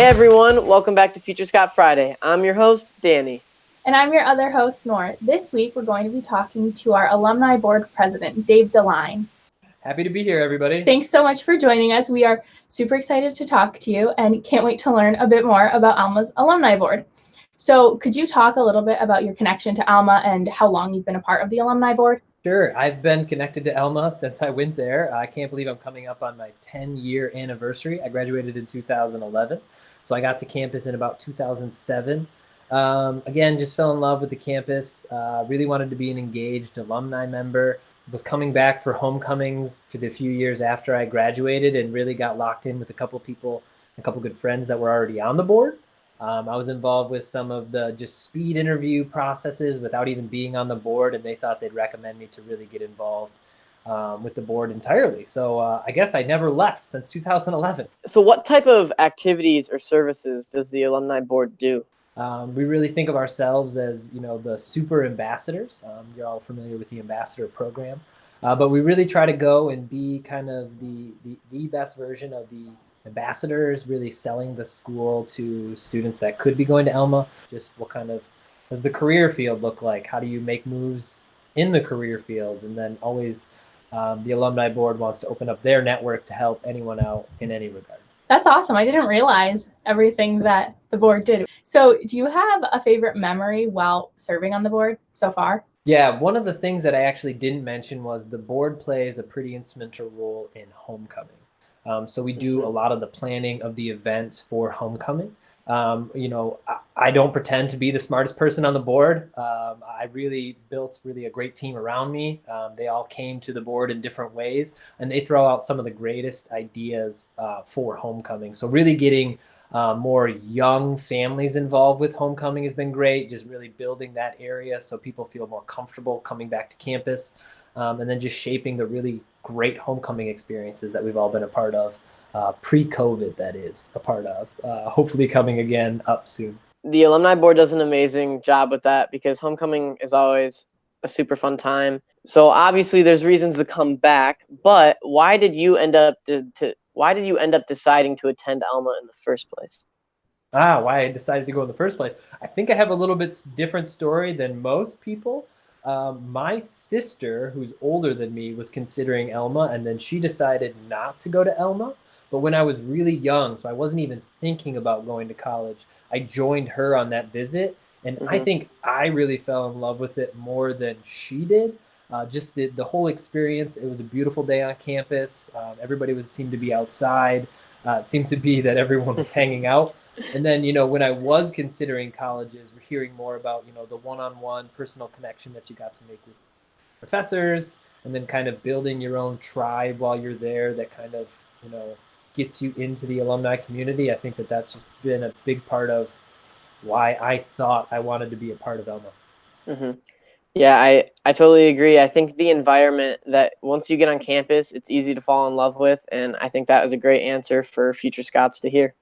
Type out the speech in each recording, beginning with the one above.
Hey everyone, welcome back to Future Scot Friday. I'm your host, Danny. And I'm your other host, Nor. This week, we're going to be talking to our Alumni Board President, Dave DeLine. Happy to be here, everybody. Thanks so much for joining us. We are super excited to talk to you and can't wait to learn a bit more about Alma's Alumni Board. So could you talk a little bit about your connection to Alma and how long you've been a part of the Alumni Board? Sure. I've been connected to Alma since I went there. I can't believe I'm coming up on my 10-year anniversary. I graduated in 2011, so I got to campus in about 2007. Again, just fell in love with the campus, really wanted to be an engaged alumni member, was coming back for homecomings for the few years after I graduated and really got locked in with a couple people, a couple good friends that were already on the board. I was involved with some of the just speed interview processes without even being on the board, and they thought they'd recommend me to really get involved with the board entirely. So I guess I never left since 2011. So what type of activities or services does the Alumni Board do? We really think of ourselves as, the super ambassadors. You're all familiar with the ambassador program, but we really try to go and be kind of the best version of the ambassadors, really selling the school to students that could be going to Alma. Just what kind of does the career field look like? How do you make moves in the career field? And then always the Alumni Board wants to open up their network to help anyone out in any regard. That's awesome. I didn't realize everything that the board did. So do you have a favorite memory while serving on the board so far? Yeah, one of the things that I actually didn't mention was the board plays a pretty instrumental role in homecoming. So we do a lot of the planning of the events for homecoming. I don't pretend to be the smartest person on the board. I really built a great team around me. They all came to the board in different ways, and they throw out some of the greatest ideas for homecoming. So really getting more young families involved with homecoming has been great, just really building that area so people feel more comfortable coming back to campus, and then just shaping the really great homecoming experiences that we've all been a part of. Pre-COVID, that is, a part of, hopefully coming again up soon. The Alumni Board does an amazing job with that because homecoming is always a super fun time. So obviously there's reasons to come back, but why did you end up deciding to attend Alma in the first place? Why I decided to go in the first place. I think I have a little bit different story than most people. My sister, who's older than me, was considering Alma, and then she decided not to go to Alma. But when I was really young, so I wasn't even thinking about going to college, I joined her on that visit. And I think I really fell in love with it more than she did. Just the whole experience. It was a beautiful day on campus. Everybody seemed to be outside. It seemed to be that everyone was hanging out. And then, when I was considering colleges, we're hearing more about, the one-on-one personal connection that you got to make with professors, and then kind of building your own tribe while you're there that kind of, gets you into the alumni community. I think that that's just been a big part of why I thought I wanted to be a part of Alma. Yeah, I totally agree. I think the environment that once you get on campus, it's easy to fall in love with, and I think that was a great answer for future Scots to hear.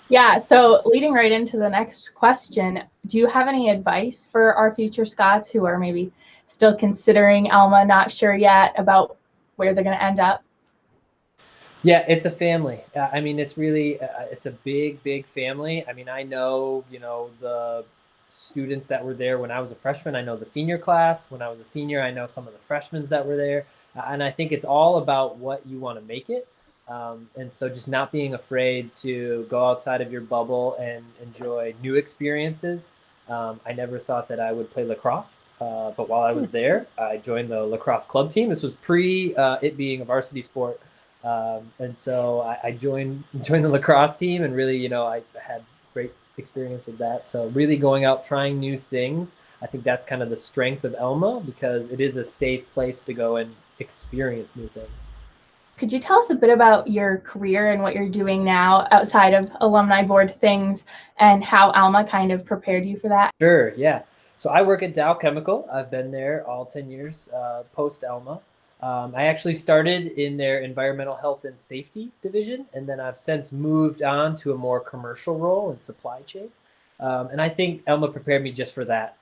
Yeah, so leading right into the next question, do you have any advice for our future Scots who are maybe still considering Alma, not sure yet about where they're going to end up? Yeah, it's a family. It's really, it's a big, big family. I know, the students that were there when I was a freshman. I know the senior class. When I was a senior, I know some of the freshmen that were there. And I think it's all about what you want to make it. And so just not being afraid to go outside of your bubble and enjoy new experiences. I never thought that I would play lacrosse, but while I was there, I joined the lacrosse club team. This was pre it being a varsity sport. And so I joined the lacrosse team, and really, I had great experience with that. So really going out, trying new things. I think that's kind of the strength of Alma, because it is a safe place to go and experience new things. Could you tell us a bit about your career and what you're doing now outside of Alumni Board things and how Alma kind of prepared you for that? Sure, yeah. So I work at Dow Chemical. I've been there all 10 years post Alma. I actually started in their environmental health and safety division, and then I've since moved on to a more commercial role in supply chain. And I think Alma prepared me just for that,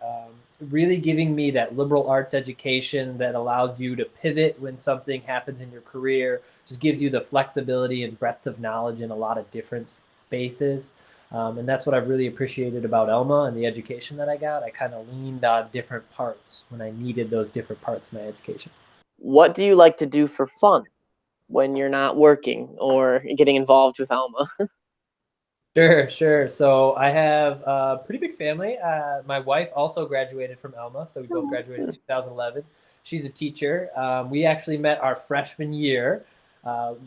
really giving me that liberal arts education that allows you to pivot when something happens in your career, just gives you the flexibility and breadth of knowledge in a lot of different basis. And that's what I've really appreciated about Alma and the education that I got. I kind of leaned on different parts when I needed those different parts of my education. What do you like to do for fun when you're not working or getting involved with Alma? Sure. So I have a pretty big family. My wife also graduated from Alma, so we both graduated in 2011. She's a teacher. We actually met our freshman year.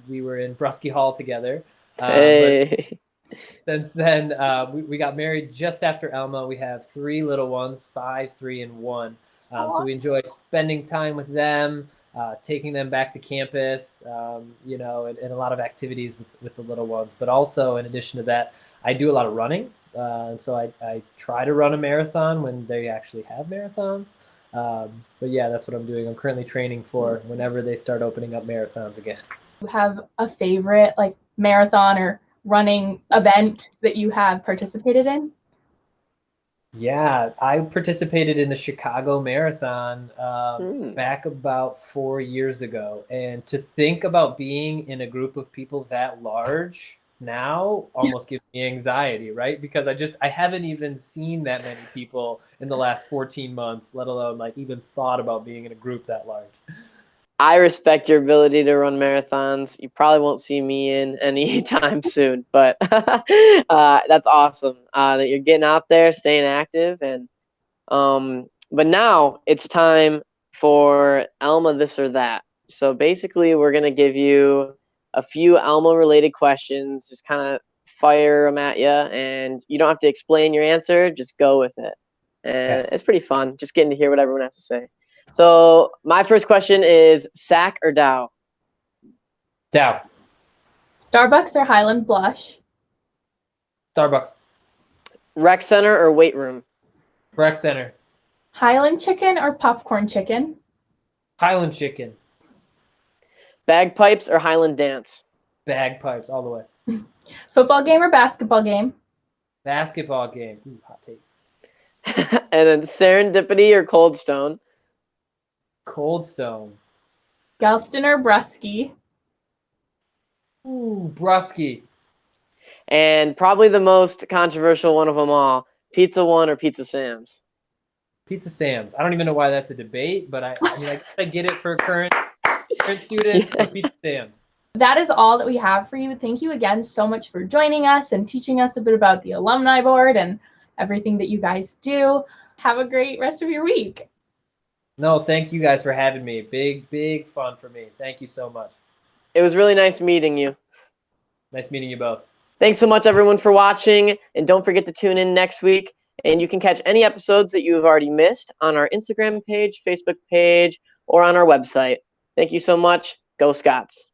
We were in Brusky Hall together. Hey. But since then, we got married just after Alma. We have 3 little ones, 5, 3, and 1. So we enjoy spending time with them, taking them back to campus, and a lot of activities with the little ones. But also, in addition to that, I do a lot of running. And so I try to run a marathon when they actually have marathons. But yeah, that's what I'm doing. I'm currently training for whenever they start opening up marathons again. You have a favorite like marathon or running event that you have participated in? Yeah, I participated in the Chicago Marathon back about 4 years ago. And to think about being in a group of people that large now almost gives me anxiety, right? Because I haven't even seen that many people in the last 14 months, let alone like even thought about being in a group that large. I respect your ability to run marathons. You probably won't see me in anytime soon, but that's awesome that you're getting out there, staying active, and but now it's time for Alma this or that. So basically, we're gonna give you a few Alma related questions, just kind of fire them at you, and you don't have to explain your answer, just go with it. And it's pretty fun, just getting to hear what everyone has to say. So my first question is Sac or Dow? Dow. Starbucks or Highland Blush? Starbucks. Rec center or weight room? Rec center. Highland chicken or popcorn chicken? Highland chicken. Bagpipes or Highland dance? Bagpipes all the way. Football game or basketball game? Basketball game. Ooh, hot take. And then Serendipity or Cold Stone? Cold Stone. Galston or Brusky? Ooh, Brusky. And probably the most controversial one of them all, Pizza One or Pizza Sam's? Pizza Sam's. I don't even know why that's a debate, but I get it for current students, but Pizza Sam's. That is all that we have for you. Thank you again so much for joining us and teaching us a bit about the Alumni Board and everything that you guys do. Have a great rest of your week. No, thank you guys for having me. Big fun for me. Thank you so much. It was really nice meeting you. Nice meeting you both. Thanks so much, everyone, for watching. And don't forget to tune in next week. And you can catch any episodes that you have already missed on our Instagram page, Facebook page, or on our website. Thank you so much. Go Scots.